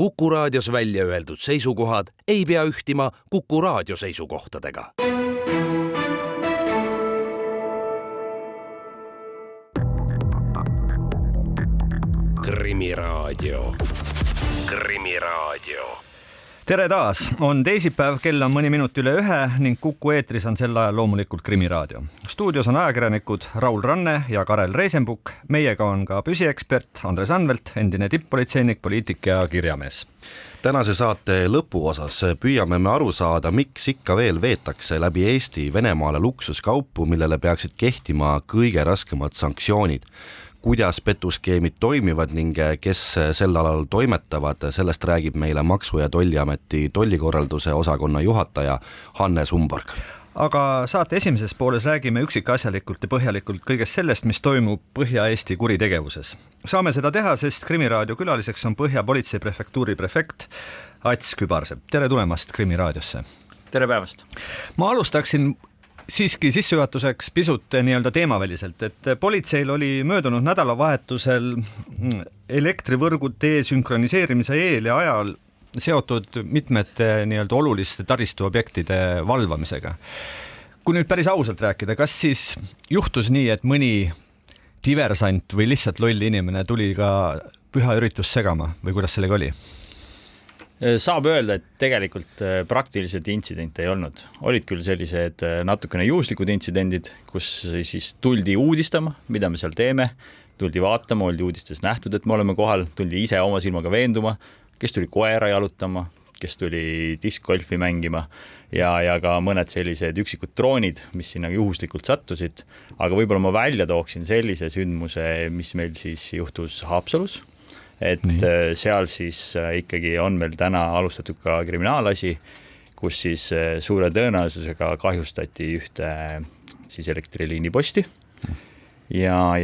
Kuku Raadios välja öeldud seisukohad ei pea ühtima Kuku Raadio seisukohtadega. Krimiraadio. Tere taas! On teisipäev, kell on mõni minut üle 1 ning Kuku eetris on sel ajal loomulikult Krimiraadio. Stuudios on ajakirjanikud Raul Ranne ja Karel Reisenbuk. Meiega on ka püsiekspert Andres Anvelt, endine tipppolitseinik, poliitik ja kirjamees. Tänase saate lõpuosas püüame me aru saada, miks ikka veel veetakse läbi Eesti Venemaale luksuskaupu, millele peaksid kehtima kõige raskemad sanktsioonid. Kuidas petuskeemid toimivad ning kes sel alal toimetavad, sellest räägib meile Maksu- ja Tolliameti tollikorralduse osakonna juhataja Hannes Umborg. Aga saate esimeses pooles räägime üksikasjalikult ja põhjalikult kõigest sellest, mis toimub Põhja-Eesti kuritegevuses. Saame seda teha, sest Krimiraadio külaliseks on Põhja politseiprefektuuri prefekt Ats Kübarsepp. Tere tulemast Krimiraadiosse. Tere päevast. Ma alustaksin siiski sissejuhatuseks pisut nii-öelda teemaväliselt, et politseil oli möödunud nädalavahetusel elektrivõrgu desünkroniseerimise eel ja ajal seotud mitmete nii-öelda oluliste taristuobjektide valvamisega. Kui nüüd päris ausalt rääkida, kas siis juhtus nii, et mõni diversant või lihtsalt loll inimene tuli ka püha üritus segama või kuidas sellega oli? Saab öelda, et tegelikult praktiliselt intsidente ei olnud. Olid küll sellised natukene juhuslikud intsidendid, kus siis tuldi uudistama, mida me seal teeme, tuldi vaatama, oldi uudistes nähtud, et me oleme kohal, tuldi ise oma silmaga veenduma, kes tuli koera jalutama, kes tuli diskgolfi mängima ja ka mõned sellised üksikud droonid, mis sinna juhuslikult sattusid. Aga võib-olla ma välja tooksin sellise sündmuse, mis meil siis juhtus Haapsalus. Et seal siis ikkagi on meil täna alustatud ka kriminaalasi, kus siis suure tõenäosusega kahjustati ühte siis elektriliini posti ja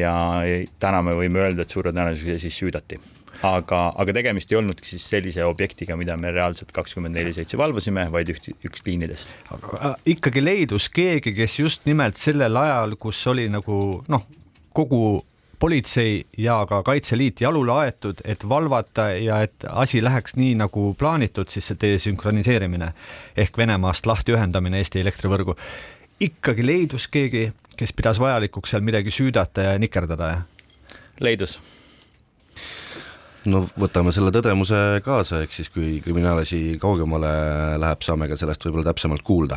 täna me võime öelda, et suure tõenäosusega siis süüdati. Aga tegemist ei olnudki siis sellise objektiga, mida me reaalselt 24/7 valvasime, vaid üks liinidest. Ikkagi leidus keegi, kes just nimelt sellel ajal, kus oli nagu kogu politsei ja ka Kaitseliit jalule aetud, et valvata ja et asi läheks nii nagu plaanitud, siis see desünkroniseerimine ehk Venemaast lahti ühendamine Eesti elektrivõrgu. Ikkagi leidus keegi, kes pidas vajalikuks seal midagi süüdata ja nikerdada? Leidus. No võtame selle tõdemuse kaasa, ehk siis kui kriminaalasi kaugemale läheb, saame ka sellest võib-olla täpsemalt kuulda.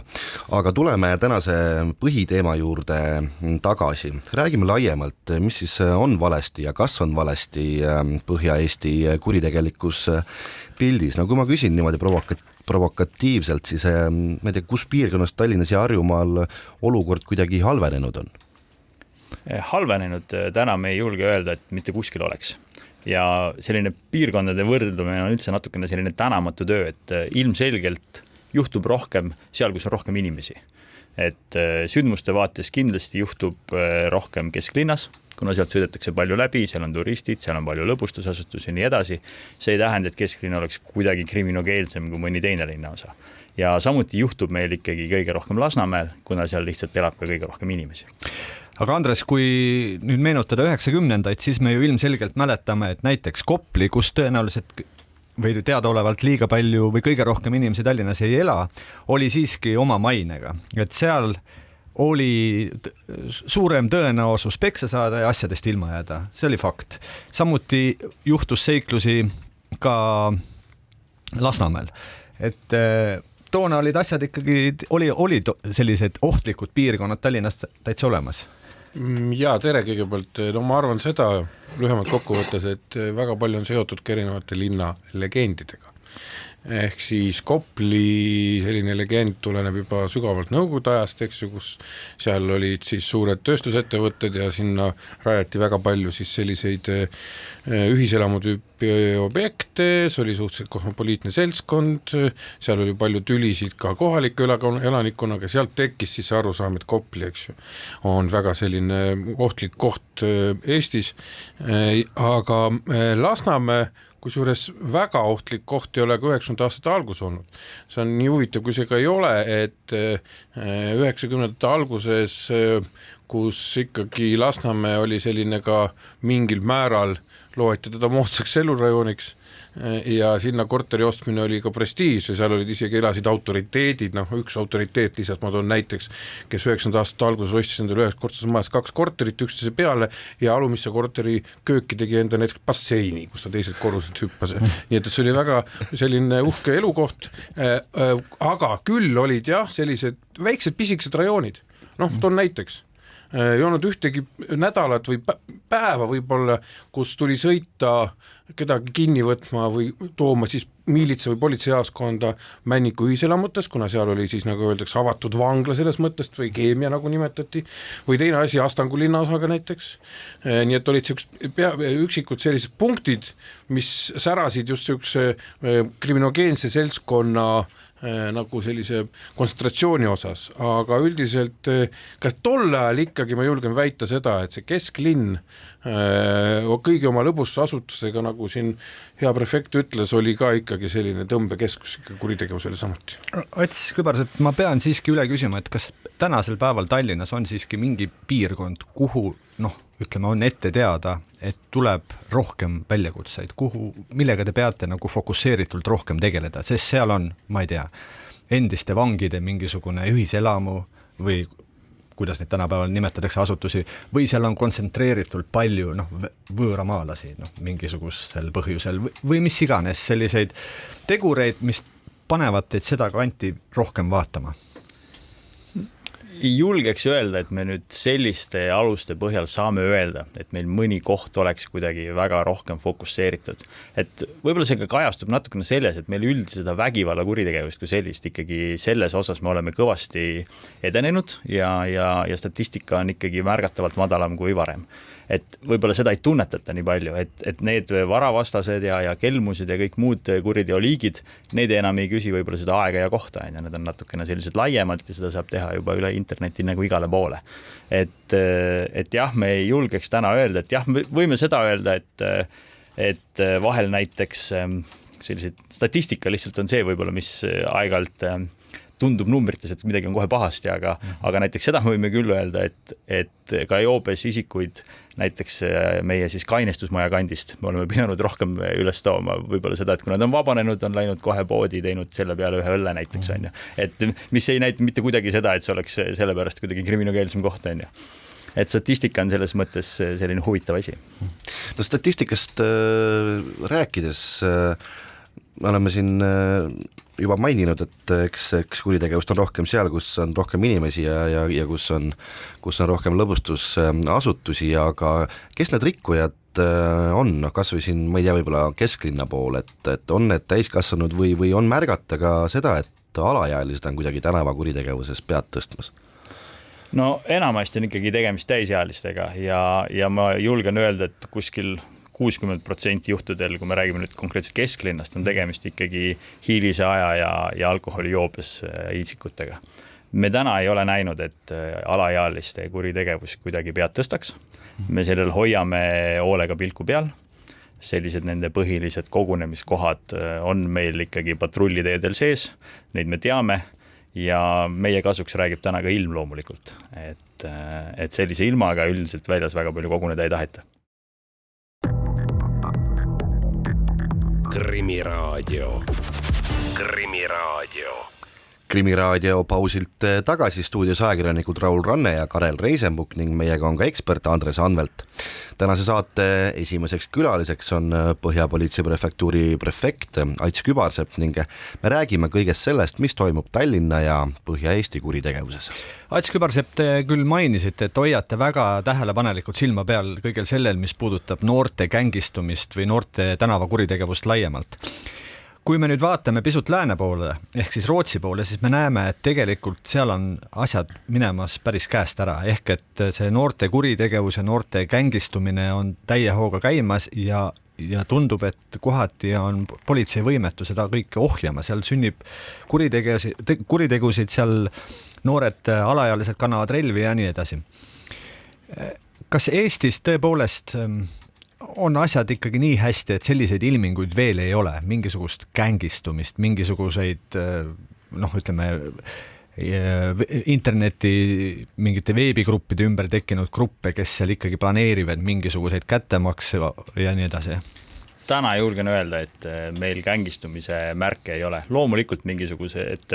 Aga tuleme tänase põhiteema juurde tagasi. Räägime laiemalt, mis siis on valesti ja kas on valesti Põhja-Eesti kuritegelikus pildis. No kui ma küsin niimoodi provokatiivselt, siis ma ei tea, kus piirkonnas Tallinnas ja Harjumaal olukord kuidagi halvenenud on? Halvenenud täna me ei julge öelda, et mitte kuskil oleks. Ja selline piirkondade võrdlemine on üldse natukene selline tänamatu töö, et ilmselgelt juhtub rohkem seal, kus on rohkem inimesi. Et sündmuste vaates kindlasti juhtub rohkem kesklinnas, kuna sealt sõidetakse palju läbi, seal on turistid, seal on palju lõbustusasutusi ja nii edasi. See ei tähenda, et kesklinn oleks kuidagi kriminogeelsem kui mõni teine linnaosa. Ja samuti juhtub meil ikkagi kõige rohkem Lasnamäel, kuna seal lihtsalt elab ka kõige rohkem inimesi. Aga Andres, kui nüüd meenutada 90-ndaid, siis me ju ilmselgelt mäletame, et näiteks Kopli, kus tõenäoliselt või teadaolevalt liiga palju või kõige rohkem inimesi Tallinnas ei ela, oli siiski oma mainega. Et seal oli suurem tõenäosus peksa saada ja asjadest ilma jääda. See oli fakt. Samuti juhtus seiklusi ka Lasnamäel. Et toona olid asjad ikkagi, olid sellised ohtlikud piirkonnad Tallinnast täitsa olemas. Ja tere kõigepealt, ma arvan seda lühemalt kokkuvõttes, et väga palju on seotud ka erinevate linna legendidega. Ehk siis Kopli selline legend tuleneb juba sügavalt nõukogude ajast, eks ju, kus seal olid siis suured tööstusettevõtted ja sinna rajati väga palju siis selliseid ühiselamutüüpi objekte, see oli suhteliselt kosmopoliitne seltskond, seal oli palju tülisid ka kohaliku elanikkonnaga, sealt tekkis siis arusaam, et Kopli, eks ju, on väga selline ohtlik koht Eestis, aga Lasnamäe kusjuures väga ohtlik koht ei ole ka 90. aastate algus olnud. See on nii huvitav, kui see ka ei ole, et 90. alguses, kus ikkagi Lasnamäe oli selline ka mingil määral loeti teda moodsaks elurajooniks, ja sinna korteri ostmine oli ka prestiiž ja seal olid isegi elasid autoriteedid, üks autoriteet lihtsalt ma toon näiteks, kes 90 aastate alguses ostis endale ühes korteris majas 2 korterit üksteise peale ja alumisse korteri kööki tegi enda näiteks basseini, kus ta teiselt korruselt hüppas. Nii et see oli väga selline uhke elukoht, aga küll olid jah, sellised väiksed pisikesed rajoonid, toon näiteks ei olnud ühtegi nädalat või päeva võib-olla, kus tuli sõita kedagi kinni võtma või tooma siis miilitsa või politseijaaskonda Männiku ühiselamutes, kuna seal oli siis nagu öeldakse avatud vangla selles mõttest või keemia nagu nimetati, või teine asi Astangu linnaosaga näiteks. Nii et olid üksikud sellised punktid, mis särasid just sellise kriminogeense seltskonna nagu sellise kontsentratsiooni osas, aga üldiselt kas tol ajal ikkagi ma julgen väita seda, et see kesklinn kõigi oma lõbustusasutustega, nagu siin hea prefekt ütles, oli ka ikkagi selline tõmbekeskus kuritegevusele samuti. Ats Kübarsepp, ma pean siiski üle küsima, et kas tänasel päeval Tallinnas on siiski mingi piirkond, kuhu ütleme, on ette teada, et tuleb rohkem väljakutseid, millega te peate nagu fokusseeritult rohkem tegeleda, sest seal on, ma ei tea, endiste vangide mingisugune ühiselamu või kuidas neid tänapäeval nimetatakse asutusi, või seal on kontsentreeritult palju võõramaalasi mingisugusel põhjusel või mis iganes selliseid tegureid, mis panevad teid seda kanti rohkem vaatama? Ei julgeks öelda, et me nüüd selliste aluste põhjal saame öelda, et meil mõni koht oleks kuidagi väga rohkem fokusseeritud. Et võib-olla see ka kajastub natukene selles, et meil üldiselt seda vägivalla kuritegevust kui sellist ikkagi selles osas me oleme kõvasti edenenud ja statistika on ikkagi märgatavalt madalam kui varem. Et võib-olla seda ei tunnetata nii palju, et need varavastased ja kelmused ja kõik muud kuriteoliigid, need enam ei küsi võib-olla seda aega ja kohta, ja need on natukene sellised laiemalt ja seda saab teha juba üle interneti nagu igale poole. Et jah, me ei julgeks täna öelda, et jah, me võime seda öelda, et vahel näiteks sellised statistika lihtsalt on see võib-olla, mis aeg-ajalt tundub numbrites, et midagi on kohe pahasti, aga näiteks seda me võime küll öelda, et ka joobes isikuid näiteks meie siis kainestusmaja kandist me oleme pidanud rohkem üles tooma võib-olla seda, et kui nad on vabanenud, on läinud kohe poodi, teinud selle peale ühe õlle näiteks, on ju. Et mis ei näita mitte kuidagi seda, et see oleks selle pärast kuidagi kriminogeelsem koht, on ju. Et statistika on selles mõttes selline huvitav asi. No statistikast rääkides me oleme siin juba maininud, et eks kuritegevust on rohkem seal, kus on rohkem inimesi ja kus on rohkem lõbustusasutusi, aga kes need rikkujad on, kas või siin, ma ei tea, võib-olla kesklinna pool, et on need täiskasvanud või on märgata ka seda, et alaealised on kuidagi tänava kuritegevuses pead tõstmas? No enamasti on ikkagi tegemist täisealistega ja ma julgen öelda, et kuskil 60% juhtudel, kui me räägime nüüd konkreetselt kesklinnast, on tegemist ikkagi hiilise aja ja alkoholijoobes isikutega. Me täna ei ole näinud, et alaealiste kuritegevus kuidagi pead tõstaks. Me sellel hoiame hoolega pilku peal. Sellised nende põhilised kogunemiskohad on meil ikkagi patrulliteedel sees, neid me teame ja meie kasuks räägib täna ka ilm loomulikult, et sellise ilmaga üldiselt väljas väga palju koguneda ei taheta. Krimiraadio pausilt tagasi stuudios ajakirjanikud Raul Ranne ja Karel Reisenbuk ning meiega on ka ekspert Andres Anvelt. Tänase saate esimeseks külaliseks on Põhja-politsei prefektuuri prefekt Ats Kübarsepp ning me räägime kõigest sellest, mis toimub Tallinna ja Põhja-Eesti kuritegevuses. Ats Kübarsepp, te küll mainisite, et hoiate väga tähelepanelikult silma peal kõigel sellel, mis puudutab noorte gängistumist või noorte tänavakuritegevust laiemalt. Kui me nüüd vaatame pisut lääne poole, ehk siis Rootsi poole, siis me näeme, et tegelikult seal on asjad minemas päris käest ära, ehk et see noorte kuritegevus ja noorte gängistumine on täie hooga käimas ja tundub, et kohati on politsei võimetu seda kõike ohjama, seal sünnib kuritegusid, seal noored alaealised kannavad relvi ja nii edasi. Kas Eestis tõepoolest on asjad ikkagi nii hästi, et selliseid ilminguid veel ei ole, mingisugust gängistumist, mingisuguseid ütleme interneti mingite veebigruppide ümber tekkinud gruppe, kes seal ikkagi planeerivad mingisuguseid kättemakse ja nii edasi? täna julgen öelda, et meil gängistumise märke ei ole. Loomulikult mingisugused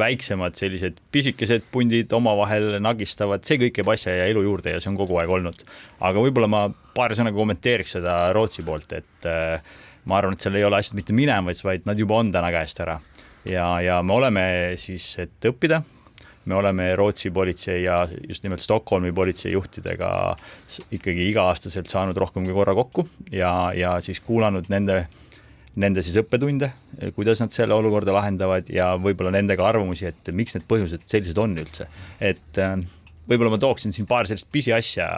väiksemad sellised pisikesed pundid omavahel nagistavad, see kõik ei asja ja elu juurde ja see on kogu aeg olnud. Aga võib-olla ma paari sõnaga kommenteeriks seda Rootsi poolt, et ma arvan, et seal ei ole asjad mitte minemas, vaid nad juba on täna käest ära. Ja me oleme siis, et õppida, me oleme Rootsi politsei ja just nimelt Stockholmi politsei juhtidega ikkagi iga-aastaselt saanud rohkem kui korra kokku ja siis kuulanud nende siis õppetunde, kuidas nad selle olukorda lahendavad ja võib-olla nendega arvamusi, et miks need põhjused sellised on üldse. Et võib-olla ma tooksin siin paar sellist pisi asja,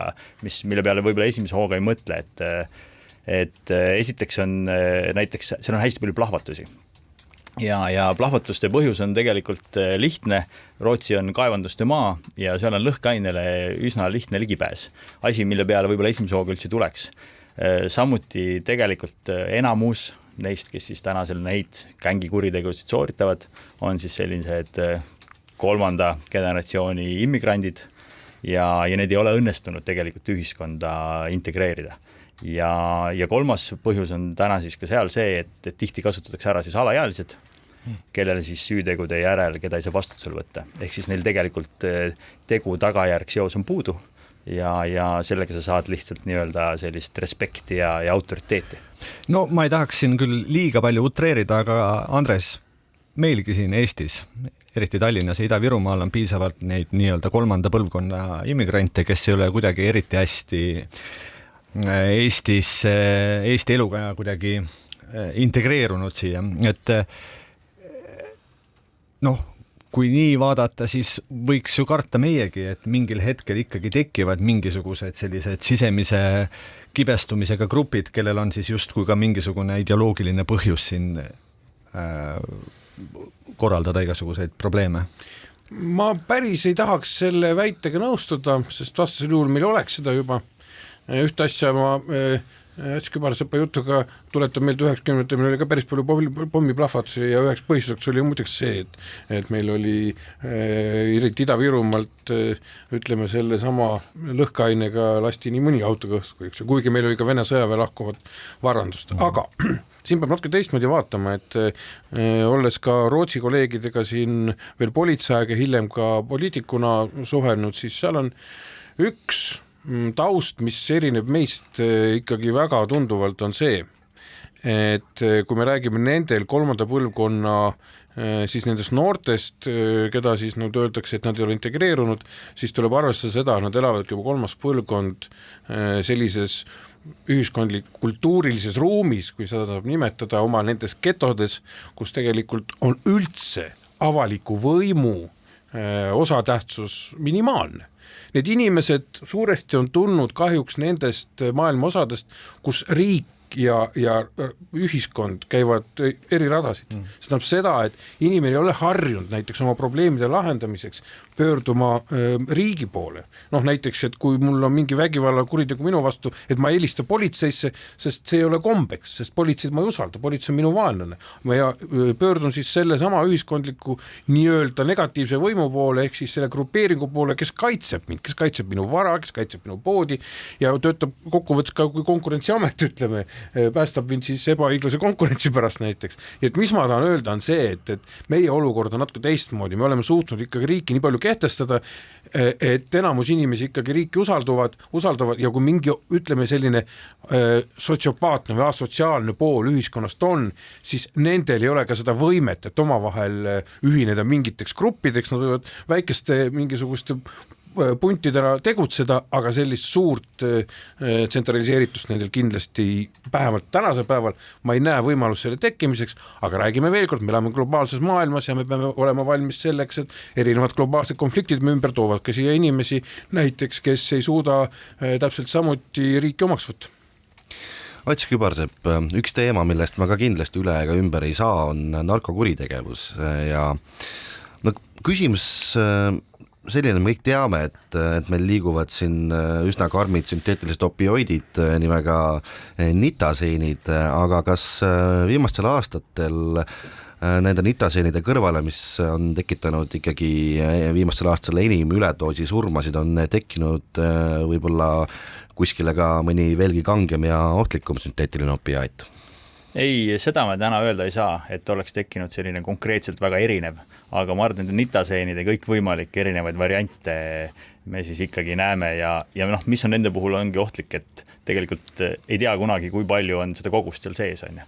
mille peale võib-olla esimese hooga ei mõtle, et esiteks on näiteks, seal on hästi palju plahvatusi. Ja plahvatuste põhjus on tegelikult lihtne. Rootsi on kaevanduste maa ja seal on lõhkeainele üsna lihtne ligipääs. Asi, mille peale võib-olla esimese hooga üldse tuleks. Samuti tegelikult enamus neist, kes siis tänasel neid gängikuritegusid sooritavad, on siis sellised 3. generatsiooni immigrandid ja need ei ole õnnestunud tegelikult ühiskonda integreerida. Ja 3. põhjus on täna siis ka seal see, et tihti kasutatakse ära siis alaealised, kellele siis süütegude järel, keda ei saa vastutusele võtta. Ehk siis neil tegelikult tegu tagajärg seos on puudu ja sellega sa saad lihtsalt nii-öelda sellist respekti ja autoriteeti. No ma ei tahaks siin küll liiga palju utreerida, aga Andres, meilgi siin Eestis, eriti Tallinnas ja Ida-Virumaal on piisavalt neid nii-öelda 3. põlvkonna immigrante, kes ei ole kuidagi eriti hästi Eesti eluga kuidagi integreerunud siia, et kui nii vaadata, siis võiks ju karta meiegi, et mingil hetkel ikkagi tekivad mingisugused sellised sisemise kibestumisega grupid, kellel on siis justkui ka mingisugune ideoloogiline põhjus siin korraldada igasuguseid probleeme. Ma päris ei tahaks selle väitega nõustuda, sest vastasel juhul meil oleks seda juba. Üht asja ma Kübarsepa jutuga tuletab meelde 90-ndatel, meil oli ka päris palju pommiplahvatusi ja üheks põhjuseks oli muideks see, et meil oli eriti Ida-Virumaalt ütleme selle sama lõhkeainega lasti nii mõni auto kõhku, kuigi meil oli ka Vene sõjaväe lahkuvat varandust, aga siin peab natuke teistmoodi vaatama, et olles ka Rootsi kolleegidega siin veel politseiaega hiljem ka poliitikuna suhelnud, siis seal on üks taust, mis erineb meist ikkagi väga tunduvalt, on see, et kui me räägime nendel 3. põlvkonna siis nendest noortest, keda siis öeldakse, et nad ei ole integreerunud, siis tuleb arvestada seda, nad elavad juba 3. põlvkond sellises ühiskondlik kultuurilises ruumis, kui seda saab nimetada, oma nendes getodes, kus tegelikult on üldse avaliku võimu osatähtsus minimaalne. Need inimesed suuresti on tulnud kahjuks nendest maailma osadest, kus riik ja ühiskond käivad eri radasid. See tähendab seda, et inimene ei ole harjunud näiteks oma probleemide lahendamiseks pöörduma riigi poole. Näiteks, et kui mul on mingi vägivalla kuritegu minu vastu, et ma helista politseisse, sest see ei ole kombeks, sest politseid ma ei usalda, politsei on minu vaenlane. Ma pöördun siis selle sama ühiskondliku nii-öelda negatiivse võimu poole, ehk siis selle grupeeringu poole, kes kaitseb mind, kes kaitseb minu vara, kes kaitseb minu poodi ja töötab kokkuvõttes ka kui konkurentsiamet, ütleme, päästab mind siis ebaõiglase konkurentsi pärast näiteks. Ja et mis ma tahan öelda on see, et meie olukord on natuke teistmoodi, me oleme suutnud ikkagi riiki nii palju kehtestada, et enamus inimesi ikkagi riiki usaldavad ja kui mingi, ütleme selline sotsiopaatne või asotsiaalne pool ühiskonnast on, siis nendel ei ole ka seda võimet, et omavahel ühineda mingiteks gruppideks, nad võivad väikeste mingisuguste puntidena tegutseda, aga sellist suurt tsentraliseeritust nendel kindlasti vähemalt tänasel päeval ma ei näe võimalust selle tekkimiseks, aga räägime veel kord, me elame globaalses maailmas ja me peame olema valmis selleks, et erinevad globaalsed konfliktid me ümber toovad ka siia inimesi näiteks, kes ei suuda täpselt samuti riiki omaks võtta. Ats Kübarsepp, üks teema, millest ma ka kindlasti üle ega ümber ei saa, on narkokuritegevus ja küsimus selline, me kõik teame, et meil liiguvad siin üsna karmid sünteetilised opioidid nimega nitaseenid, aga kas viimastel aastatel nende nitaseenide kõrvale, mis on tekitanud ikkagi viimastel aastatel enim üledoosi surmasid, on tekkinud võib-olla kuskile ka mõni veelgi kangem ja ohtlikum sünteetiline opiaat? Ei, seda me täna öelda ei saa, et oleks tekkinud selline konkreetselt väga erinev, aga ma arvan, et nitaseenide kõik võimalik erinevaid variante me siis ikkagi näeme ja noh, mis on nende puhul ongi ohtlik, et tegelikult ei tea kunagi, kui palju on seda kogust seal sees, on ju.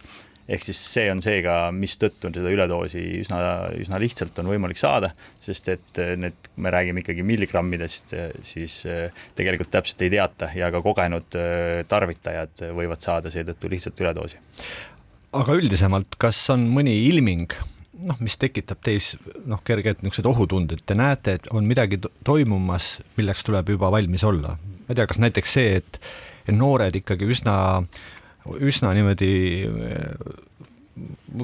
Ehk siis see on seega, mis tõttu seda üledoosi üsna lihtsalt on võimalik saada, sest et me räägime ikkagi milligrammidest, siis tegelikult täpselt ei teata ja ka kogenud tarvitajad võivad saada seetõttu lihtsalt üledoosi. Aga üldisemalt, kas on mõni ilming, mis tekitab teis kerged niisugused ohutunded, te näete, et on midagi toimumas, milleks tuleb juba valmis olla? Ma ei tea, kas näiteks see, et noored ikkagi üsna niimoodi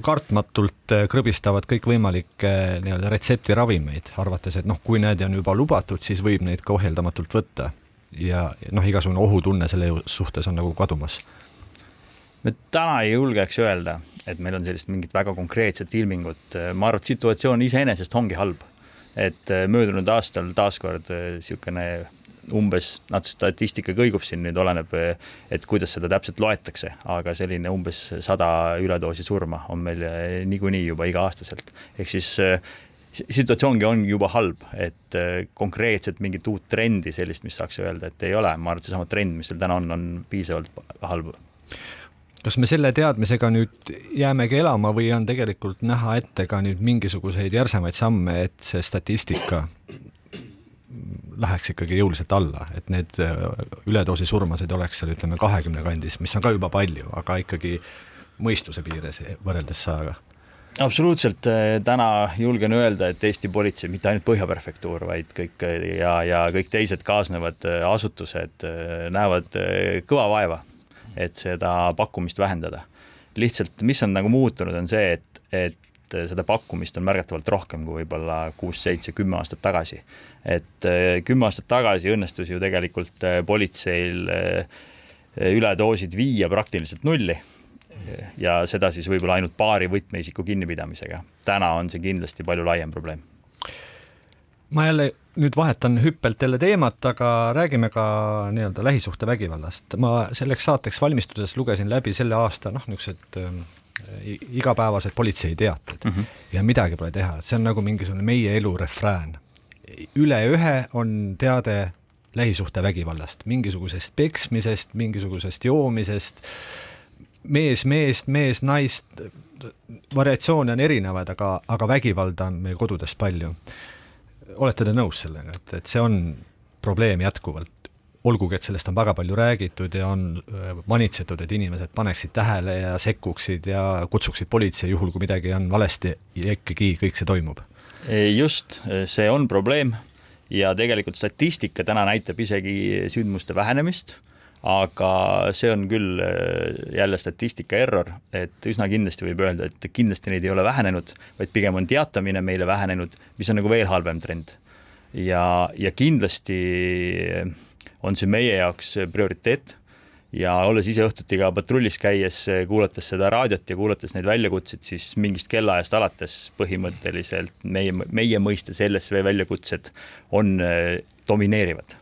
kartmatult krõbistavad kõik võimalikke retseptiravimeid, arvates, et kui need on juba lubatud, siis võib neid ka ohjeldamatult võtta ja igasugune ohutunne selle suhtes on nagu kadumas. Me täna ei julgeks öelda, et meil on sellist mingit väga konkreetset ilmingut. Ma arvan, et situatsioon iseenesest ongi halb, et möödunud aastal taaskord siukene umbes, statistika kõigub siin, nüüd oleneb, et kuidas seda täpselt loetakse, aga selline umbes 100 üledoosi surma on meil niikuinii juba iga-aastaselt. Ehk siis situatsioongi on juba halb, et konkreetselt mingit uut trendi sellist, mis saaks öelda, et ei ole. Ma arvan, et seesama trend, mis seal täna on piisavalt halb. Kas me selle teadmisega nüüd jäämegi elama või on tegelikult näha ette ka nüüd mingisuguseid järsemaid samme, et see statistika läheks ikkagi jõuliselt alla, et need üledoosi surmasid oleks seal 20 kandis, mis on ka juba palju, aga ikkagi mõistuse piires võrreldes saaga. Absoluutselt, täna julgen öelda, et Eesti politsei, mitte ainult Põhjaprefektuur, vaid kõik ja kõik teised kaasnevad asutused näevad kõva vaeva, et seda pakkumist vähendada. Lihtsalt, mis on nagu muutunud, on see, et seda pakkumist on märgatavalt rohkem kui võib-olla 6, 7, 10 aastat tagasi. Et 10 aastat tagasi õnnestus ju tegelikult politseil üledoosid viia praktiliselt nulli ja seda siis võib-olla ainult paari võtmeisiku kinnipidamisega. Täna on see kindlasti palju laiem probleem. Ma jälle nüüd vahetan hüppelt jälle teemat, aga räägime ka lähisuhte vägivallast. Ma selleks saateks valmistudes lugesin läbi selle aasta niisugused igapäevased politseiteated ja midagi pole teha. See on nagu mingisugune meie elu refrään. Üle ühe on teade lähisuhte vägivallast, mingisugusest peksmisest, mingisugusest joomisest, mees naist, variatsioone on erinevad, aga vägivalda on meie kodudes palju. Olete te nõus sellega, et see on probleem jätkuvalt? Olgugi, et sellest on väga palju räägitud ja on manitsetud, et inimesed paneksid tähele ja sekkuksid ja kutsuksid politsei juhul, kui midagi on valesti ja ikkagi kõik see toimub. Just, see on probleem ja tegelikult statistika täna näitab isegi sündmuste vähenemist, aga see on küll jälle statistika error, et üsna kindlasti võib öelda, et kindlasti neid ei ole vähenenud, vaid pigem on teatamine meile vähenenud, mis on nagu veel halvem trend. Ja kindlasti on see meie jaoks prioriteet ja olles ise õhtuti ka patrullis käies, kuulates seda raadiot ja kuulates neid väljakutseid, siis mingist kellaajast alates põhimõtteliselt meie mõistes LSV väljakutsed on domineerivad.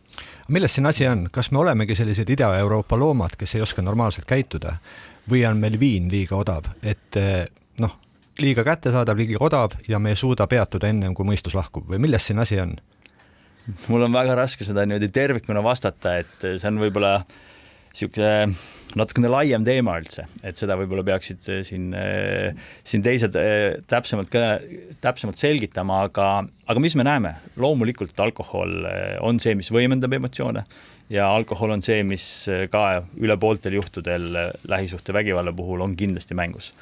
Milles siin asi on? Kas me olemegi sellised Ida-Euroopa loomad, kes ei oska normaalselt käituda või on meil viin liiga odav, et liiga kättesaadav, liiga odav ja me ei suuda peatuda ennem, kui mõistus lahkub või milles siin asi on? Mul on väga raske seda niimoodi tervikuna vastata, et see on võib-olla natukene laiem teema üldse, et seda võib-olla peaksid siin teised täpsemalt selgitama, aga mis me näeme? Loomulikult alkohol on see, mis võimendab emotsioone ja alkohol on see, mis ka üle pooltel juhtudel lähisuhte vägivalla puhul on kindlasti mängus.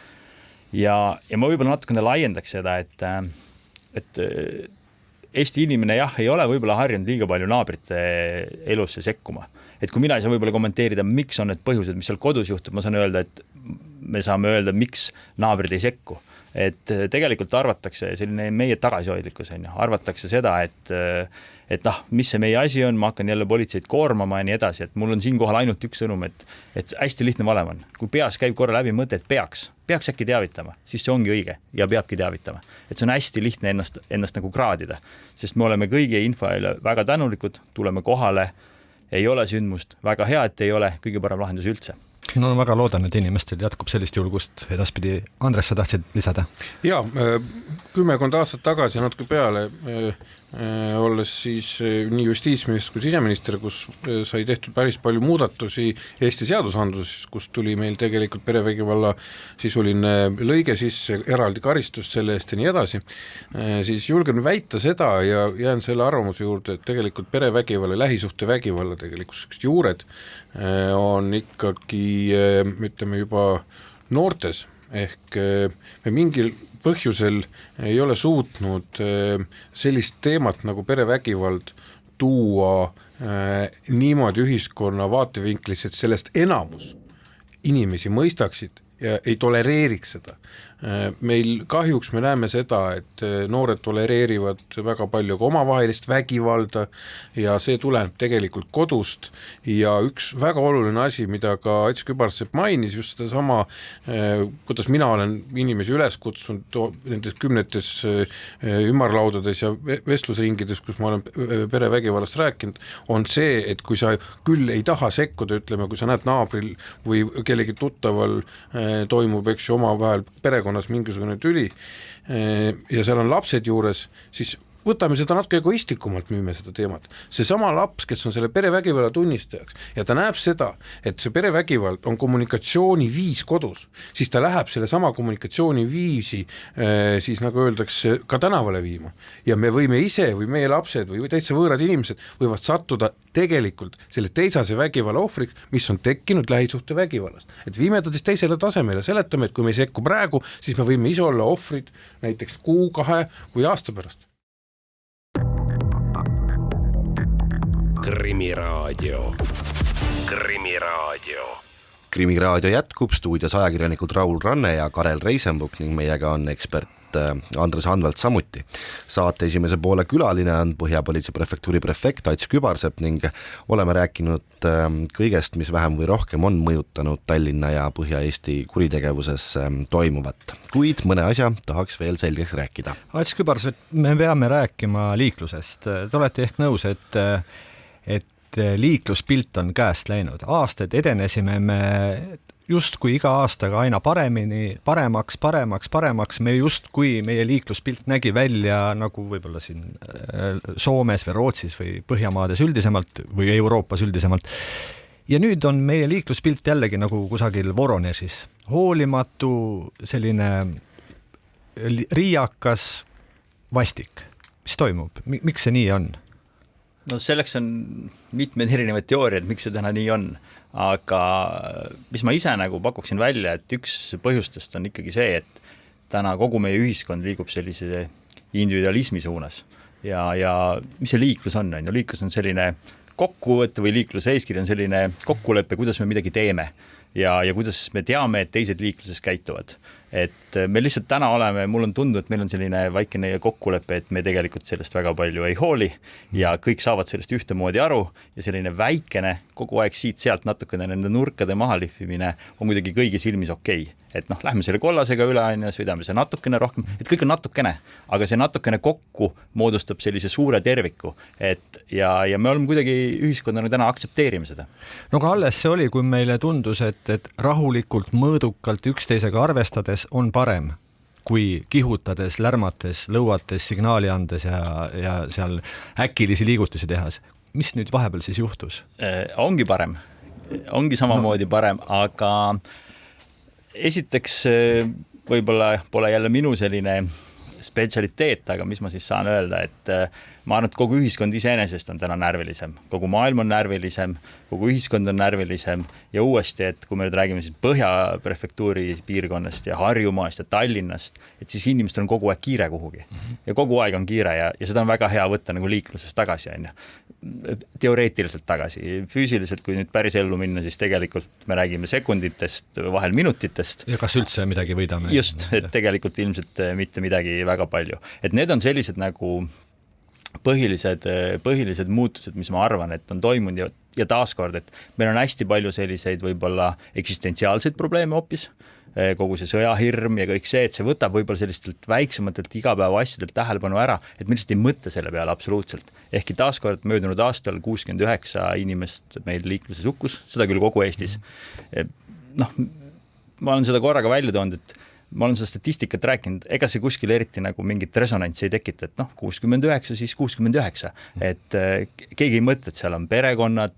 Ja ma võib-olla natukene laiendaks seda, et Eesti inimene ei ole võib-olla harjunud liiga palju naabrite elusse sekkuma. Et kui mina ei saa võib-olla kommenteerida, miks on need põhjused, mis seal kodus juhtub, ma saan öelda, et me saame öelda, miks naabrid ei sekku. Et tegelikult arvatakse selline meie tagasihoidlikkus, arvatakse seda, et mis see meie asi on, ma hakkan jälle politseid koormama ja nii edasi, et mul on siinkohal ainult üks sõnum, et hästi lihtne valem on. Kui peas käib korra läbi mõte, et peaks äkki teavitama, siis see ongi õige ja peabki teavitama. Et see on hästi lihtne ennast nagu kraadida, sest me oleme kõigi infoile väga tänulikud, tuleme kohale, ei ole sündmust, väga hea, et ei ole, kõige parem lahendus üldse. No väga loodan, et inimestel jätkub sellist julgust edaspidi. Andres, sa tahtsid lisada? Jaa, 10 aastat tagasi natuke peale olles siis nii justiitsminister kui siseminister, kus sai tehtud päris palju muudatusi Eesti seadusandluses, kus tuli meil tegelikult perevägivalla sisuline lõige sisse, eraldi karistus selle eest ja nii edasi, siis julgen väita seda ja jään selle arvamuse juurde, et tegelikult perevägivalla, lähisuhtevägivalla tegelikult juured on ikkagi, ütleme juba noortes, ehk me mingil põhjusel ei ole suutnud sellist teemat nagu perevägivald tuua niimoodi ühiskonna vaatevinklis, et sellest enamus inimesi mõistaksid ja ei tolereeriks seda. Meil kahjuks me näeme seda, et noored tolereerivad väga palju ka omavahelist vägivalda ja see tuleneb tegelikult kodust ja üks väga oluline asi, mida ka Ats Kübarsepp mainis, just seda sama, kuidas mina olen inimesi üles kutsunud nendes 10 ümarlaudades ja vestlusringides, kus ma olen perevägivallast rääkinud, on see, et kui sa küll ei taha sekkuda, ütleme, kui sa näed naabril või kellegi tuttaval toimub, eks ju, omavahel perekonnas mingisugune tüli ja seal on lapsed juures, siis võtame seda natuke egoistikumalt, müüme seda teemat. See sama laps, kes on selle perevägivalla tunnistajaks ja ta näeb seda, et see perevägivald on kommunikatsiooniviis kodus, siis ta läheb selle sama kommunikatsiooniviisi siis nagu öeldakse ka tänavale viima. Ja me võime ise või meie lapsed või täitsa võõrad inimesed võivad sattuda tegelikult selle teisase vägivalla ohvriks, mis on tekkinud lähisuhte vägivallast. Et viime ta teisele tasemele, seletame, et kui me ei sekku praegu, siis me võime ise olla ohvrid näiteks 1, 2 või aasta pärast. Krimiraadio jätkub, stuudios ajakirjanikud Raul Ranne ja Karel Reisenbuk ning meiega on ekspert Andres Anvelt samuti. Saate esimese poole külaline on Põhja-Politsei prefektuuri prefekt Ats Kübarsepp ning oleme rääkinud kõigest, mis vähem või rohkem on mõjutanud Tallinna ja Põhja-Eesti kuritegevuses toimuvat. Kuid mõne asja tahaks veel selgeks rääkida. Ats Kübarsepp, me peame rääkima liiklusest. Te olete ehk nõus, et liikluspilt on käest läinud. Aastaid edenesime me justkui iga aastaga aina paremaks. Me justkui meie liikluspilt nägi välja nagu võib-olla siin Soomes või Rootsis või Põhjamaades üldisemalt või Euroopas üldisemalt. Ja nüüd on meie liikluspilt jällegi nagu kusagil Voronežis. Hoolimatu, selline riiakas, vastik. Mis toimub? Miks see nii on? No selleks on mitmed erinevad teooriad, miks see täna nii on, aga mis ma ise nagu pakuksin välja, et üks põhjustest on ikkagi see, et täna kogu meie ühiskond liigub sellise individualismi suunas ja mis see liiklus on? Liiklus on selline kokkuvõte või liikluse eeskiri on selline kokkulepe, kuidas me midagi teeme ja kuidas me teame, et teised liikluses käituvad. Et me lihtsalt täna oleme, mul on tundunud, et meil on selline väikene kokkulepe, et me tegelikult sellest väga palju ei hooli ja kõik saavad sellest ühtemoodi aru ja selline väikene kogu aeg siit-sealt natukene nende nurkade mahalihvimine on muidugi kõigi silmis okei. Et lähme selle kollasega üle ja sõidame see natukene rohkem, et kõik on natukene, aga see natukene kokku moodustab sellise suure terviku, et ja me oleme kuidagi ühiskonnana täna aktsepteerime seda. No ka alles see oli, kui meile tundus, et rahulikult, mõõdukalt üksteisega arvestades on parem kui kihutades, lärmates, lõuates, signaali andes ja seal äkilisi liigutusi tehas. Mis nüüd vahepeal siis juhtus? Ongi parem, ongi samamoodi parem, aga esiteks võib-olla pole jälle minu selline spetsialiteet, aga mis ma siis saan öelda, et ma arvan, et kogu ühiskond iseenesest on täna närvilisem, kogu maailm on närvilisem, kogu ühiskond on närvilisem ja uuesti, et kui me nüüd räägime siis Põhja-prefektuuri piirkonnast ja Harjumaast ja Tallinnast, et siis inimestel on kogu aeg kiire kuhugi ja kogu aeg on kiire ja seda on väga hea võtta nagu liiklusest tagasi, teoreetiliselt tagasi, füüsiliselt, kui nüüd päris ellu minna, siis tegelikult me räägime sekunditest, vahel minutitest. Ja kas üldse midagi võidame? Just, et tegelikult ilmselt mitte midagi väga palju. Et need on sellised nagu põhilised muutused, mis ma arvan, et on toimunud ja taaskord, et meil on hästi palju selliseid võib-olla eksistentsiaalseid probleeme hoopis, kogu see sõjahirm ja kõik see, et see võtab võib-olla sellistelt väiksematelt igapäeva asjadelt tähelepanu ära, et me lihtsalt ei mõtle selle peale absoluutselt. Ehkki taaskord möödunud aastal 69 inimest meil liikluses hukkus, seda küll kogu Eestis. noh, ma olen seda korraga välja toonud, et ma olen seda statistikat rääkinud, ega see kuskil eriti nagu mingit resonantsi ei tekita, et 69, siis 69. Et keegi ei mõtle, et seal on perekonnad,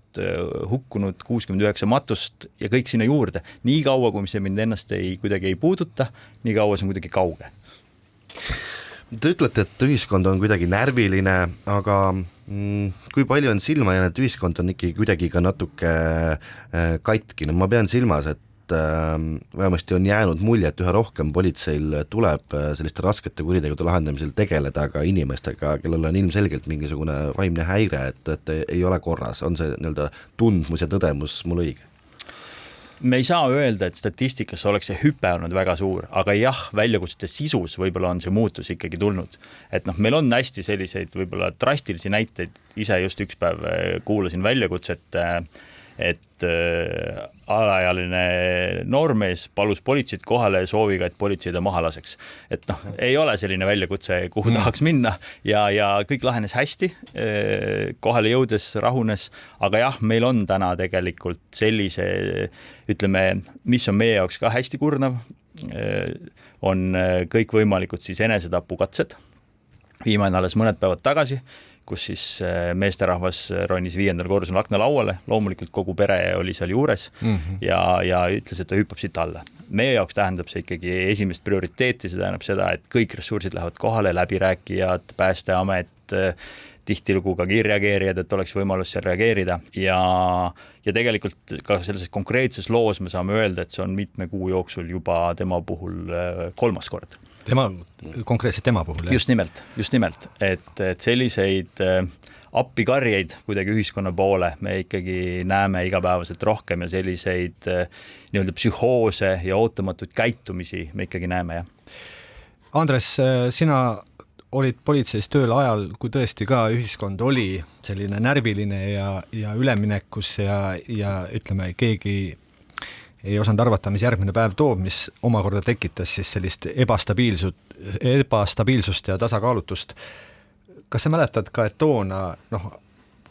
hukkunud 69 matust ja kõik sinna juurde. Nii kaua, kui see mind ennast kuidagi ei puuduta, nii kaua see on kuidagi kauge. Te ütlete, et ühiskond on kuidagi närviline, aga kui palju on silma jäänud, et ühiskond on ikkagi kuidagi ka natuke katkine. Ma pean silmas, et vähemasti on jäänud mulje, et üha rohkem politseil tuleb selliste raskete kuritegude lahendamisel tegeleda ka inimestega, kellel on ilmselgelt mingisugune vaimne häire, et ei ole korras. On see nii-öelda tundmus ja tõdemus mul õige? Me ei saa öelda, et statistikas oleks see hüpe olnud väga suur, aga jah, väljakutsete sisus võib-olla on see muutus ikkagi tulnud. Et meil on hästi selliseid võib-olla drastilisi näiteid, ise just üks päev kuulasin väljakutset, et alaealine noormees palus politseid kohale sooviga, et politsei ta maha laseks. Et ei ole selline väljakutse, kuhu tahaks minna ja kõik lahenes hästi, kohale jõudes rahunes, aga jah, meil on täna tegelikult sellise, ütleme, mis on meie jaoks ka hästi kurnav, on kõik võimalikud siis enesetapukatsed. Viimane alles mõned päevad tagasi, kus siis meesterahvas ronis 5. korrusel aknalauale, loomulikult kogu pere oli seal juures ja ütles, et ta hüppab siit alla. Meie jaoks tähendab see ikkagi esimest prioriteeti, see tähendab seda, et kõik ressursid lähevad kohale, läbirääkijad, Päästeamet, tihtilugu ka kiirreageerijad, et oleks võimalus seal reageerida ja tegelikult ka selles konkreetses loos me saame öelda, et see on mitme kuu jooksul juba tema puhul 3. kord. Konkreetselt tema puhul? Just nimelt, et selliseid appikarjeid kuidagi ühiskonna poole me ikkagi näeme igapäevaselt rohkem ja selliseid nii-öelda psühhoose ja ootamatuid käitumisi me ikkagi näeme. Andres, sina olid politseis tööl ajal, kui tõesti ka ühiskond oli selline närviline ja üleminekus ja ütleme, keegi ei osanud arvata, mis järgmine päev toob, mis omakorda tekitas siis sellist ebastabiilsust ja tasakaalutust. Kas sa mäletad ka, et toona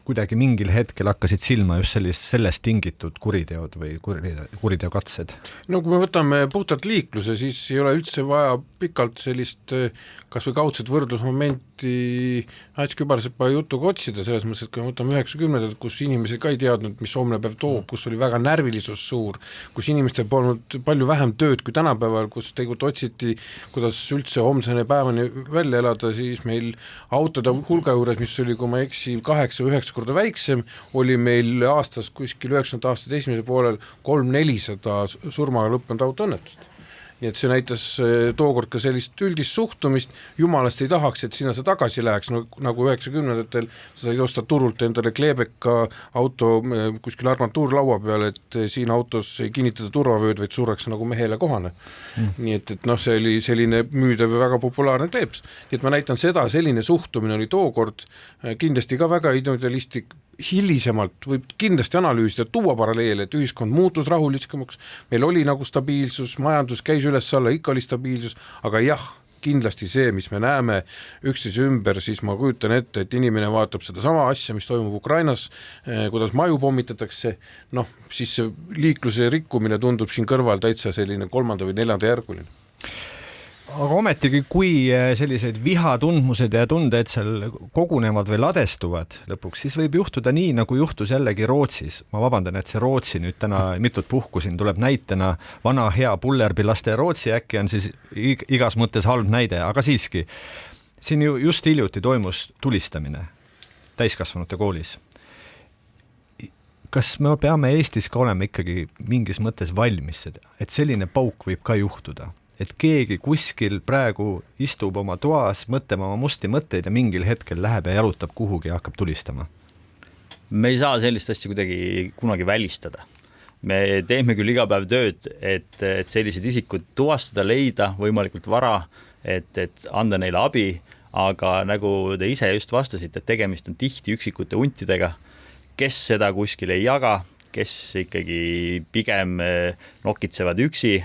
kuidagi mingil hetkel hakkasid silma just sellest tingitud kuriteod või kuriteokatsed? No kui me võtame puhtalt liikluse, siis ei ole üldse vaja pikalt sellist kas või kaudset võrdlusmomenti Ats Kübarsepa jutuga otsida, selles mõttes, et kui me võtame 90-ndad, kus inimesed ka ei teadnud, mis homne päev toob, kus oli väga närvilisus suur, kus inimestel polnud palju vähem tööd kui tänapäeval, kus tegelikult otsiti, kuidas üldse homsene päevani välja elada, siis meil autode hulga juures, mis oli, kui ma eksi, 8-9 korda väiksem, oli meil aastas kuskil 90 aastat esimesel poolel 300-400 surmaga lõppenud autoõnnetust. Nii et see näitas tookord ka sellist üldist suhtumist, jumalast ei tahaks, et sinna sa tagasi läheks, nagu 90-ndatel sa said osta turult endale kleebeka auto kuskil armatuurlaua peal, et siin autos ei kinnitada turvavööd, vaid surraks nagu mehele kohane. Nii et see oli selline müüdav ja väga populaarne kleeps. Nii et ma näitan seda, selline suhtumine oli tookord kindlasti ka väga idealistlik. Hilisemalt võib kindlasti analüüsida, tuua paralleele, et ühiskond muutus rahulikumaks, meil oli nagu stabiilsus, majandus käis üles-alla, ikka oli stabiilsus, aga jah, kindlasti see, mis me näeme üksteise ümber, siis ma kujutan ette, et inimene vaatab seda sama asja, mis toimub Ukrainas, kuidas maju pommitatakse, siis see liikluse rikkumine tundub siin kõrval täitsa selline 3. või 4. järguline. Aga ometigi, kui sellised vihatundmused ja tunded seal kogunevad või ladestuvad lõpuks, siis võib juhtuda nii, nagu juhtus jällegi Rootsis. Ma vabandan, et see Rootsi nüüd täna mitut puhkusin, tuleb näitena vana hea Pullerbi laste Rootsi, äkki on siis igas mõttes halb näide, aga siiski. Siin just hiljuti toimus tulistamine täiskasvanute koolis. Kas me peame Eestis ka olema ikkagi mingis mõttes valmis seda, et selline pauk võib ka juhtuda? Et keegi kuskil praegu istub oma toas, mõtlema oma musti mõtteid ja mingil hetkel läheb ja jalutab kuhugi ja hakkab tulistama? Me ei saa sellist asja kuidagi kunagi välistada. Me teeme küll iga päev tööd, et sellised isikud tuvastada, leida võimalikult vara, et anda neile abi, aga nagu te ise just vastasite, et tegemist on tihti üksikute untidega, kes seda kuskil ei jaga, kes ikkagi pigem nokitsevad üksi,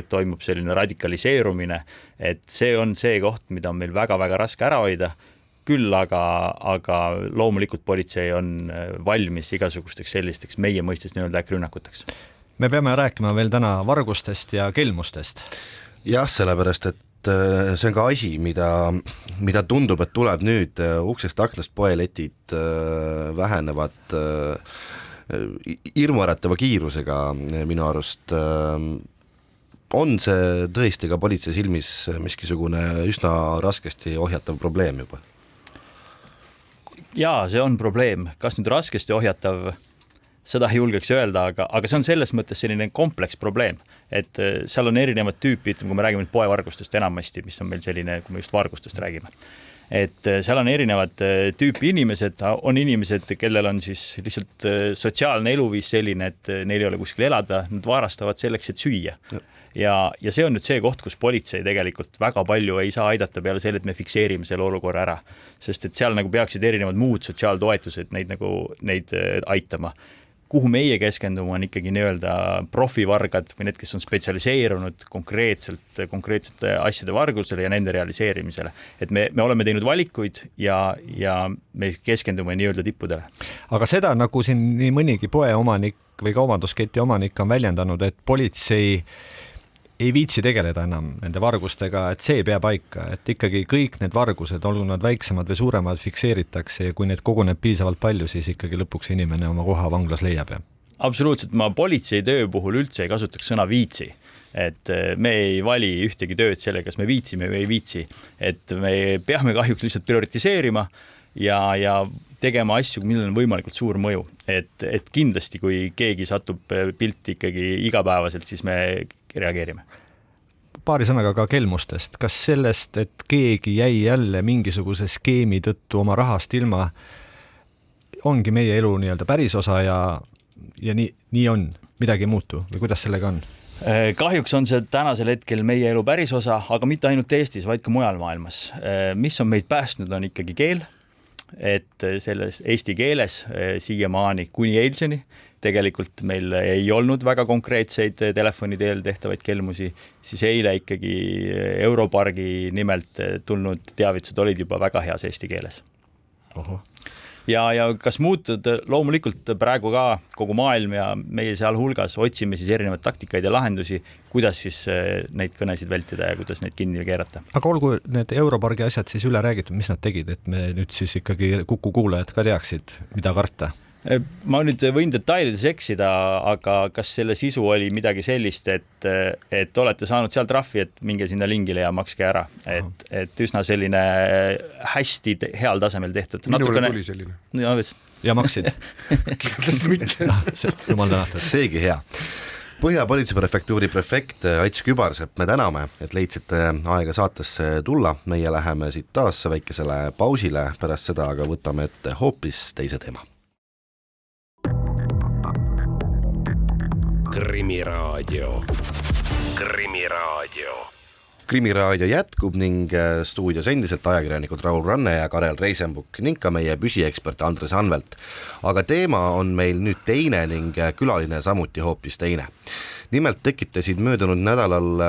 toimub selline radikaliseerumine, et see on see koht, mida on meil väga-väga raske ära hoida, küll aga loomulikult politsei on valmis igasugusteks sellisteks meie mõistes nii-öelda äkkrünnakuteks. me peame rääkima veel täna vargustest ja kelmustest. jah, sellepärast, et see on ka asi, mida tundub, et tuleb nüüd uksest aknast, poeletid vähenevad hirmuäratava kiirusega minu arust. On see tõesti ka politsei silmis miskisugune üsna raskesti ohjatav probleem juba? Jaa, see on probleem. Kas nüüd raskesti ohjatav, seda ei julgeks öelda, aga see on selles mõttes selline kompleks probleem, et seal on erinevad tüüpi, kui me räägime poevargustest enamasti, mis on meil selline, kui me just vargustest räägime. Et seal on erinevad tüüpi inimesed, on inimesed, kellel on siis lihtsalt sotsiaalne eluviis selline, et neil ei ole kuskil elada, nad varastavad selleks, et süüa. Ja see on nüüd see koht, kus politsei tegelikult väga palju ei saa aidata peale selle, et me fikseerime selle olukorra ära, sest et seal nagu peaksid erinevad muud sotsiaaltoetused neid aitama. Kuhu meie keskendume on ikkagi nii-öelda profivargad või need, kes on spetsialiseerunud konkreetsete asjade vargusele ja nende realiseerimisele. Et me oleme teinud valikuid ja me keskendume nii-öelda tippudele. Aga seda, nagu siin nii mõnigi poeomanik või kaubandusketi omanik on väljendanud, et politsei ei viitsi tegeleda enam nende vargustega, et see ei pea paika, et ikkagi kõik need vargused, olgu nad väiksemad või suuremad, fikseeritakse ja kui need koguneb piisavalt palju, siis ikkagi lõpuks inimene oma koha vanglas leiab. Absoluutselt, ma politsei töö puhul üldse ei kasutaks sõna viitsi, et me ei vali ühtegi tööd selle, kas me viitsime või ei viitsi, et me peame kahjuks lihtsalt prioritiseerima ja tegema asju, millel on võimalikult suur mõju, et kindlasti, kui keegi satub pilti ikkagi igapäevaselt, siis me reageerime. Paari sõnaga ka kelmustest. Kas sellest, et keegi jäi jälle mingisuguse skeemi tõttu oma rahast ilma, ongi meie elu nii-öelda päris osa ja nii on, midagi ei muutu või kuidas sellega on? Kahjuks on see tänasel hetkel meie elu päris osa, aga mitte ainult Eestis, vaid ka mujal maailmas. Mis on meid päästnud, on ikkagi keel, et selles eesti keeles siiamaani kuni eilseni tegelikult meil ei olnud väga konkreetseid telefoni teel tehtavaid kelmusi, siis eile ikkagi Europargi nimelt tulnud teavitused olid juba väga heas eesti keeles. Ja kas muutud, loomulikult praegu ka kogu maailm ja meie seal hulgas otsime siis erinevad taktikaid ja lahendusi, kuidas siis neid kõnesid vältida ja kuidas neid kinni keerata. Aga olgu need Europargi asjad siis üle räägitud, mis nad tegid, et me nüüd siis ikkagi Kuku kuulajad ka teaksid, mida karta? Ma nüüd võin detailides eksida, aga kas selle sisu oli midagi sellist, et olete saanud seal trahvi, et minge sinna lingile ja makske ära. Et üsna selline hästi heal tasemel tehtud. Minule tuli selline. Ja maksid? Jumal tänatud. Seegi hea. Põhja politseiprefektuuri prefekt Ats Kübarsepp, me täname, et leidsite aega saatesse tulla. Meie läheme siit taas väikesele pausile, pärast seda aga võtame ette hoopis teise teema. Krimiraadio jätkub ning stuudios endiselt ajakirjanikud Raul Ranne ja Karel Reisenbuk ning ka meie püsiekspert Andres Anvelt. Aga teema on meil nüüd teine ning külaline samuti hoopis teine. Nimelt tekitasid möödunud nädalal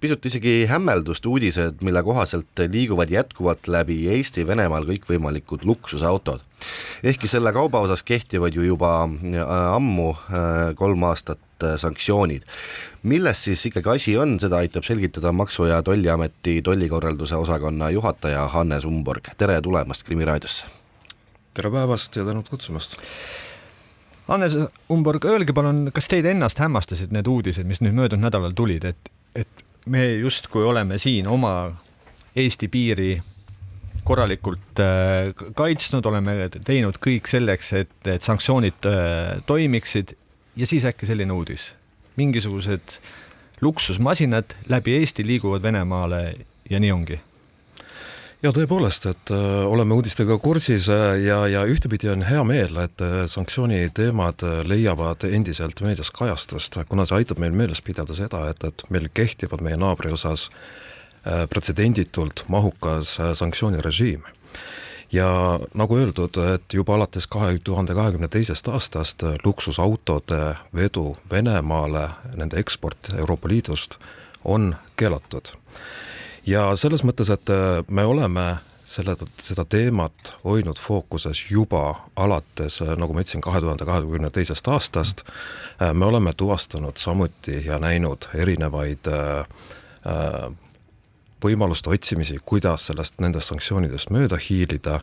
pisut isegi hämmeldust uudised, mille kohaselt liiguvad jätkuvalt läbi Eesti Venemaal kõikvõimalikud luksusautod. Ehkki selle kauba osas kehtivad ju juba ammu 3 aastat sanktsioonid. Milles siis ikkagi asi on, seda aitab selgitada Maksu- ja Tolliameti tollikorralduse osakonna juhataja Hannes Umborg. Tere tulemast Krimiraadiosse. Tere päevast ja tänud kutsumast. Hannes Umborg, öelge palun, kas teid ennast hämmastasid need uudised, mis nüüd möödunud nädalal tulid, et me justkui oleme siin oma Eesti piiri korralikult kaitsnud, oleme teinud kõik selleks, et sanktsioonid toimiksid ja siis äkki selline uudis. Mingisugused luksusmasinad läbi Eesti liiguvad Venemaale ja nii ongi. Ja tõepoolest, et oleme uudistega kursis ja ühtepidi on hea meel, et sanktsiooni teemad leiavad endiselt meedias kajastust, kuna see aitab meil meeles pidada seda, et meil kehtivad meie naabri osas pretsedenditult mahukas sanktsioonirežiim. Ja nagu öeldud, et juba alates 2022. aastast luksusautode vedu Venemaale, nende eksport Euroopa Liidust on keelatud. Ja selles mõttes, et me oleme seda teemat hoidnud fookuses juba alates, nagu ma ütlesin, 2022. aastast. Me oleme tuvastanud samuti ja näinud erinevaid võimaluste otsimisi, kuidas nendest sanktsioonidest mööda hiilida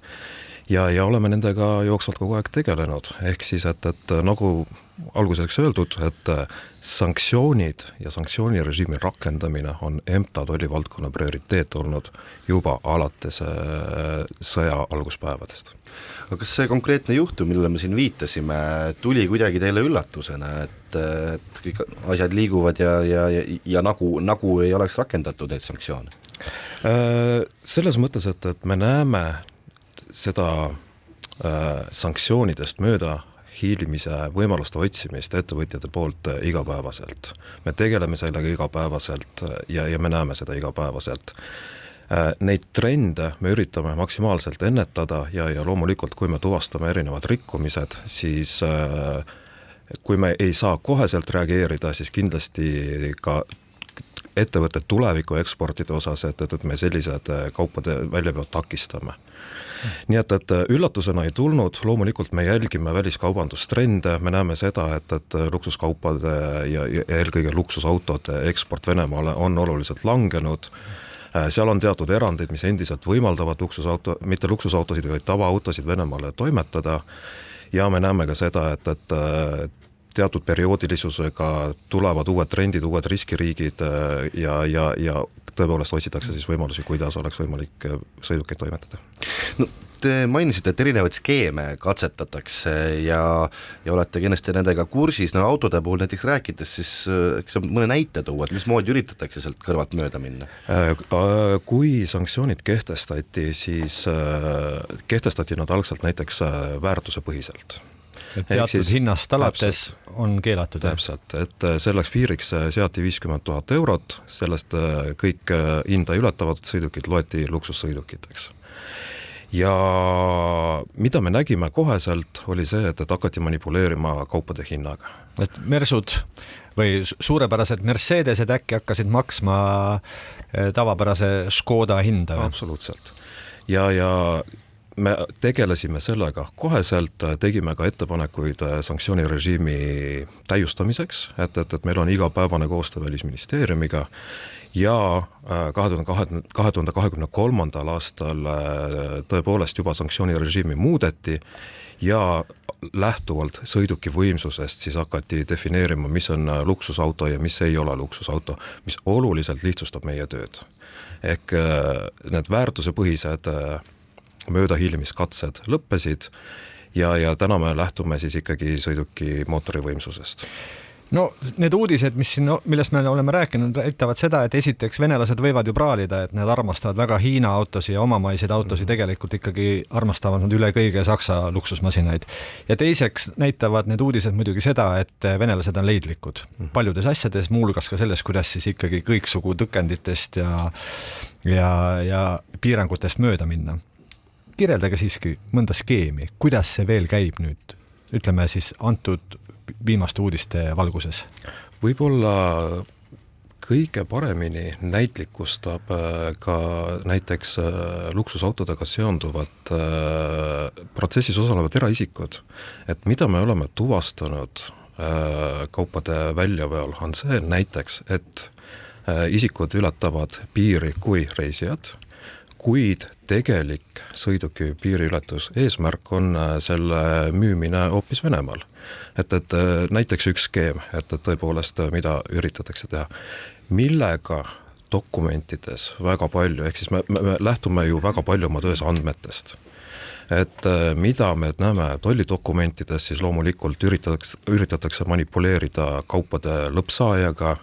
ja oleme nendega jooksvalt kogu aeg tegelenud. Ehk siis, et nagu alguseks öeldud, et sanktsioonid ja sanktsioonirežiimi rakendamine on EMTA tollivaldkonna prioriteet olnud juba alates sõja alguspäevadest. Aga kas see konkreetne juhtum, millele me siin viitasime, tuli kuidagi teile üllatusena, et kõik asjad liiguvad ja nagu ei oleks rakendatud neid sanktsioone? Selles mõttes, et me näeme seda sanktsioonidest mööda hiilimise võimaluste otsimist ettevõtjate poolt igapäevaselt. Me tegeleme sellega igapäevaselt ja me näeme seda igapäevaselt. Neid trende me üritame maksimaalselt ennetada ja loomulikult, kui me tuvastame erinevad rikkumised, siis kui me ei saa koheselt reageerida, siis kindlasti ka ettevõtted tuleviku eksportide osas, et me sellised kaupade väljaveod takistame. Nii et üllatusena ei tulnud, loomulikult me jälgime väliskaubandustrende, me näeme seda, et luksuskaupade ja eelkõige luksusautode eksport Venemaale on oluliselt langenud. Seal on teatud erandid, mis endiselt võimaldavad mitte luksusautosid, vaid tavaautosid Venemaale toimetada ja me näeme ka seda, et teatud perioodilisusega tulevad uued trendid, uued riskiriigid ja tõepoolest otsitakse siis võimalusi, kuidas oleks võimalik sõidukeid toimetada. No, te mainisite, et erinevaid skeeme katsetatakse ja olete kindlasti nendega kursis. No autode puhul näiteks rääkides, siis eks mõne näite tuua, et mismoodi üritatakse sealt kõrvalt mööda minna? Kui sanktsioonid kehtestati, siis kehtestati nad algselt näiteks väärtuse põhiselt. Teatud hinnast alates on keelatud. Täpselt, et selleks piiriks seati 50 000 eurot, sellest kõik hinda ületavad sõidukid loeti luksussõidukiteks. Ja mida me nägime koheselt, oli see, et hakati manipuleerima kaupade hinnaga. Et Mersud või suurepärased Mercedesed äkki hakkasid maksma tavapärase Škoda hinda? Absoluutselt. Ja me tegelesime sellega koheselt, tegime ka ettepanekuid sanktsioonirežiimi täiustamiseks, et meil on igapäevane koostöö Välisministeeriumiga ja 2023. aastal tõepoolest juba sanktsioonirežiimi muudeti ja lähtuvalt sõiduki võimsusest siis hakati defineerima, mis on luksusauto ja mis ei ole luksusauto, mis oluliselt lihtsustab meie tööd. Ehk need väärtusepõhised möödahiilimiskatsed lõppesid ja täna me lähtume siis ikkagi sõiduki mootori võimsusest. No need uudised, millest me oleme rääkinud, näitavad seda, et esiteks venelased võivad ju praalida, et nad armastavad väga Hiina autosid ja omamaiseid autosid, tegelikult ikkagi armastavad nad üle kõige Saksa luksusmasinaid. Ja teiseks näitavad need uudised muidugi seda, et venelased on leidlikud paljudes asjades, muulgas ka selles, kuidas siis ikkagi kõiksugu tõkenditest ja piirangutest mööda minna. Kirjeldage siiski mõnda skeemi, kuidas see veel käib nüüd, ütleme siis antud viimaste uudiste valguses? Võib-olla kõige paremini näitlikustab ka näiteks luksusautodega seonduvat protsessis osalevad eraisikud, et mida me oleme tuvastanud kaupade väljaveol on see näiteks, et isikud ületavad piiri kui reisijad, kuid tegelik sõiduki piiriületus eesmärk on selle müümine hoopis Venemaal. Et näiteks üks skeem, et tõepoolest mida üritatakse teha, millega dokumentides väga palju, ehk siis me lähtume ju väga palju oma töös andmetest. Et mida me näeme tollidokumentides, siis loomulikult üritatakse manipuleerida kaupade lõppsaajaga,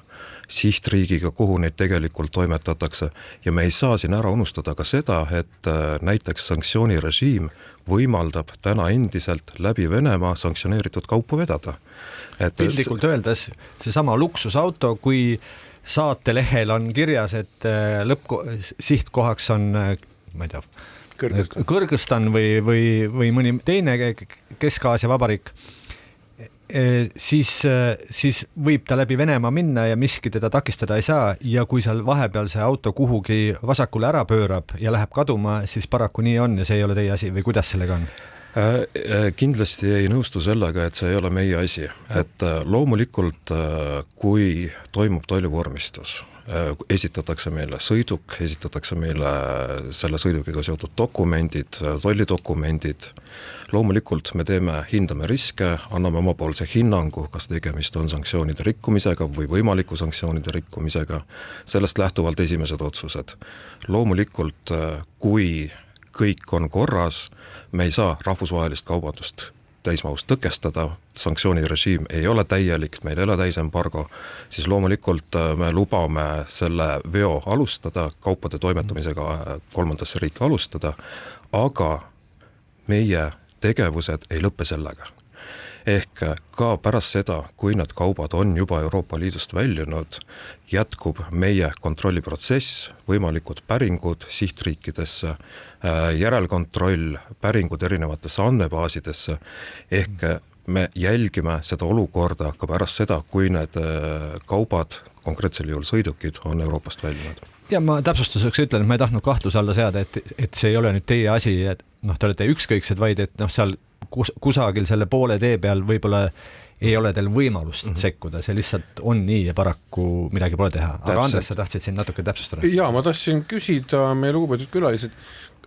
sihtriigiga, kuhu neid tegelikult toimetatakse ja me ei saa siin ära unustada ka seda, et näiteks sanktsioonirežiim võimaldab täna endiselt läbi Venemaa sanktsioneeritud kaupu vedada. Piltlikult öeldes seesama luksusauto, kui saatelehel on kirjas, et sihtkohaks on, ma ei tea, Kõrgõzstan või mõni teine Kesk-Aasia vabariik, siis võib ta läbi Venemaa minna ja miski teda takistada ei saa ja kui seal vahepeal see auto kuhugi vasakule ära pöörab ja läheb kaduma, siis paraku nii on ja see ei ole teie asi või kuidas sellega on? Kindlasti ei nõustu sellega, et see ei ole meie asi, et loomulikult kui toimub tollivormistus, esitatakse meile sõiduk, esitatakse meile selle sõidukiga seotud dokumendid, tollidokumendid, loomulikult me hindame riske, anname omapoolse hinnangu, kas tegemist on sanktsioonide rikkumisega või võimaliku sanktsioonide rikkumisega, sellest lähtuvalt esimesed otsused. Loomulikult, kui kõik on korras, me ei saa rahvusvahelist kaubandust täismahus tõkestada, sanktsioonide režiim ei ole täielik, meil ei ole täisembargo, siis loomulikult me lubame selle veo alustada, kaupade toimetamisega kolmandasse riiki alustada, aga meie tegevused ei lõppe sellega. Ehk ka pärast seda, kui need kaubad on juba Euroopa Liidust väljunud, jätkub meie kontrolliprotsess, võimalikud päringud sihtriikidesse, järelkontroll, päringud erinevatesse andmebaasidesse, ehk me jälgime seda olukorda ka pärast seda, kui need kaubad, konkreetsel juhul sõidukid, on Euroopast väljunud. Ja ma täpsustuseks ütlen, et ma ei tahtnud kahtluse alla seada, et see ei ole nüüd teie asi, et te olete ükskõiksed, vaid et seal kusagil selle poole tee peal võib-olla ei ole teil võimalust sekkuda, see lihtsalt on nii ja paraku midagi pole teha. Aga Andres, sa tahtsid siin natuke täpsustada? Jaa, ma tahtsin küsida meie lugupeetud külalised.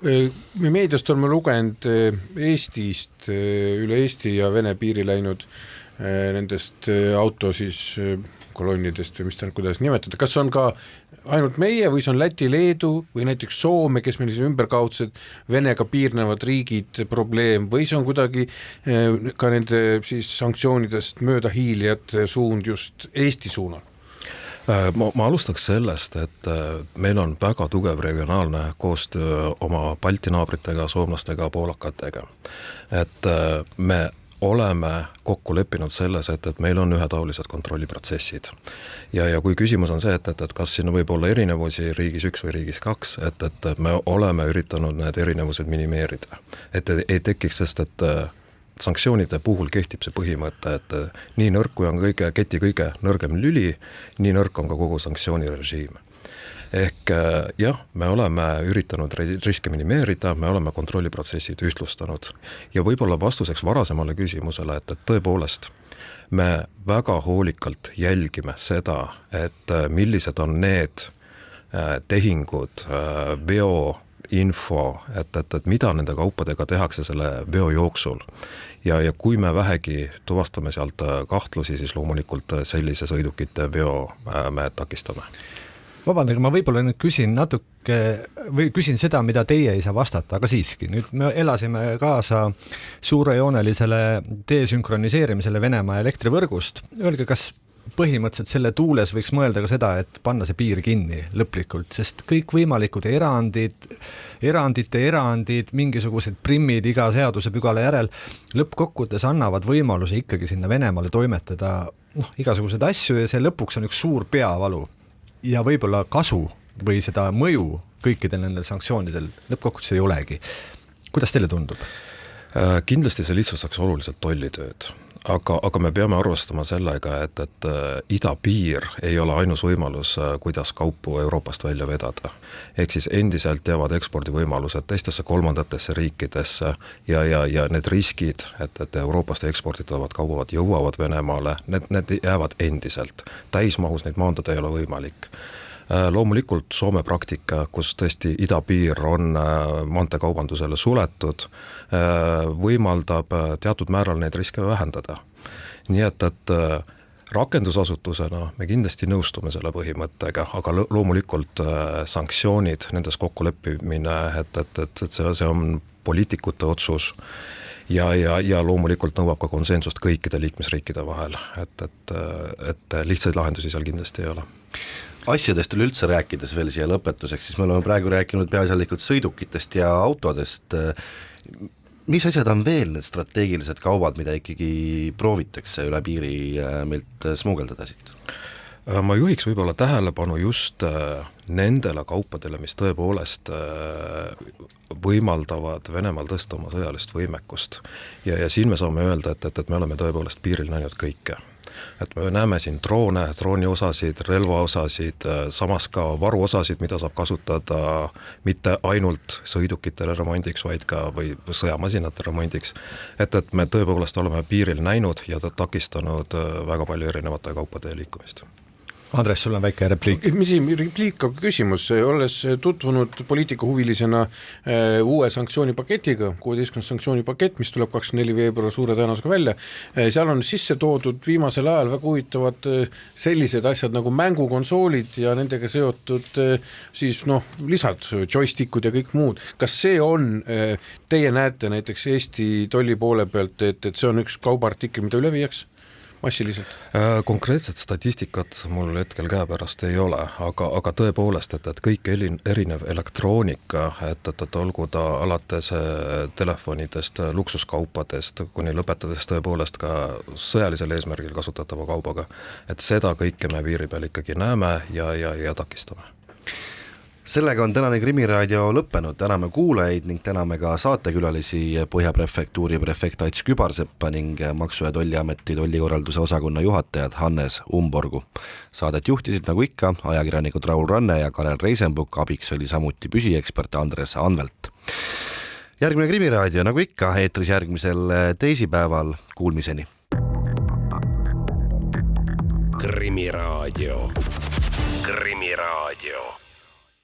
Me meediast oleme lugenud Eestist üle Eesti ja Vene piiri läinud nendest auto siis kolonnidest või mis ta kuidas nimetada, kas on ka ainult meie või see on Läti, Leedu või näiteks Soome, kes meil ümberkaudsed Venega piirnevad riigid probleem või see on kuidagi ka nende siis sanktsioonidest mööda hiilijate suund just Eesti suunal? Ma alustaks sellest, et meil on väga tugev regionaalne koostöö oma Balti naabritega, soomlastega, poolakatega. Et me oleme kokku leppinud selles, et meil on ühetaolised kontrolliprotsessid. Ja kui küsimus on see, et kas siin võib olla erinevusi riigis 1 või riigis 2, et me oleme üritanud need erinevused minimeerida. Et ei tekiks, sest et sanktsioonide puhul kehtib see põhimõte, et nii nõrk kui on keti kõige nõrgem lüli, nii nõrk on ka kogu sanktsioonirežiim. Ehk jah, me oleme üritanud riske minimeerida, me oleme kontrolliprotsessid ühtlustanud. Ja võib-olla vastuseks varasemale küsimusele, et tõepoolest me väga hoolikalt jälgime seda, et millised on need tehingud, veoinfo, et mida nende kaupadega tehakse selle veo jooksul. Ja kui me vähegi tuvastame sealt kahtlusi, siis loomulikult sellise sõidukite veo me takistame. Vabandage, ma võib-olla nüüd küsin seda, mida teie ei saa vastata, aga siiski, nüüd me elasime kaasa suurejoonelisele desünkroniseerimisele Venemaa elektrivõrgust. Öelge, kas põhimõtteliselt selle tuules võiks mõelda ka seda, et panna see piir kinni lõplikult, sest kõik võimalikud erandid, mingisugused primmid iga seadusepügala järel lõppkokkuvõttes annavad võimaluse ikkagi sinna Venemaale toimetada igasuguseid asju ja see lõpuks on üks suur peavalu. Ja võib-olla kasu või seda mõju kõikidel nendel sanktsioonidel lõppkokkuvõttes ei olegi. Kuidas teile tundub? Kindlasti see lihtsustaks oluliselt tollitööd, aga me peame arvestama sellega, et idapiir ei ole ainus võimalus, kuidas kaupu Euroopast välja vedada. Ehk siis endiselt jäävad ekspordivõimalused teistesse kolmandatesse riikidesse ja need riskid, et Euroopast eksporditavad kaubavad jõuavad Venemaale, need jäävad endiselt. Täismahus neid maandada ei ole võimalik. Loomulikult Soome praktika, kus tõesti idapiir on maanteekaubandusele suletud, võimaldab teatud määral neid riske vähendada. Nii et rakendusasutusena me kindlasti nõustume selle põhimõttega, aga loomulikult sanktsioonid, nendes kokkuleppimine, et see on poliitikute otsus ja loomulikult nõuab ka konsensust kõikide liikmesriikide vahel, et lihtsaid lahendusi seal kindlasti ei ole. Asjadest üleüldse rääkides veel siia lõpetuseks, siis me oleme praegu rääkinud peaasjalikult sõidukitest ja autodest. Mis asjad on veel need strateegilised kaubad, mida ikkagi proovitakse üle piiri meilt smugeldada siit? ma juhiks võib-olla tähelepanu just nendele kaupadele, mis tõepoolest võimaldavad Venemaal tõsta oma sõjalist võimekust. Ja siin me saame öelda, et me oleme tõepoolest piiril näinud kõike. Et me näeme siin droone, drooniosasid, relvaosasid, samas ka varuosasid, mida saab kasutada mitte ainult sõidukitele remondiks, vaid ka või sõjamasinate remondiks. Et me tõepoolest oleme piiril näinud ja takistanud väga palju erinevate kaupade liikumist. Andres, sul on väike repliik. Repliik, aga küsimus, olles tutvunud poliitikahuvilisena uue sanktsioonipaketiga, 16 sanktsioonipakett, mis tuleb 24 veebruar suure tõenäosusega välja, seal on sisse toodud viimasel ajal väga huvitavad sellised asjad nagu mängukonsoolid ja nendega seotud siis lisad, joystickud ja kõik muud. Kas see on, teie näete näiteks Eesti tolli poole pealt, et see on üks kaubaartikkel, mida üle viiaks? Massiliselt? Konkreetset statistikat mul hetkel käepärast ei ole, aga tõepoolest, et kõik erinev elektroonika, et olgu ta alates telefonidest, luksuskaupadest, kuni lõpetades tõepoolest ka sõjalisel eesmärgil kasutatava kaubaga, et seda kõike me piiri peal ikkagi näeme ja takistame. Sellega on tänane Krimiraadio lõppenud, täname kuulajaid ning täname ka saatekülalisi Põhja prefektuuri prefekt Ats Kübarseppa ning Maksu- ja Tolliameti tollikorralduse osakonna juhatajad Hannes Umborgu. Saadet juhtisid nagu ikka ajakirjanikud Raul Ranne ja Karel Reisenbuk, abiks oli samuti püsiekspert Andres Anvelt. Järgmine Krimiraadio nagu ikka eetris järgmisel teisipäeval, kuulmiseni. Krimiraadio. Krimiraadio.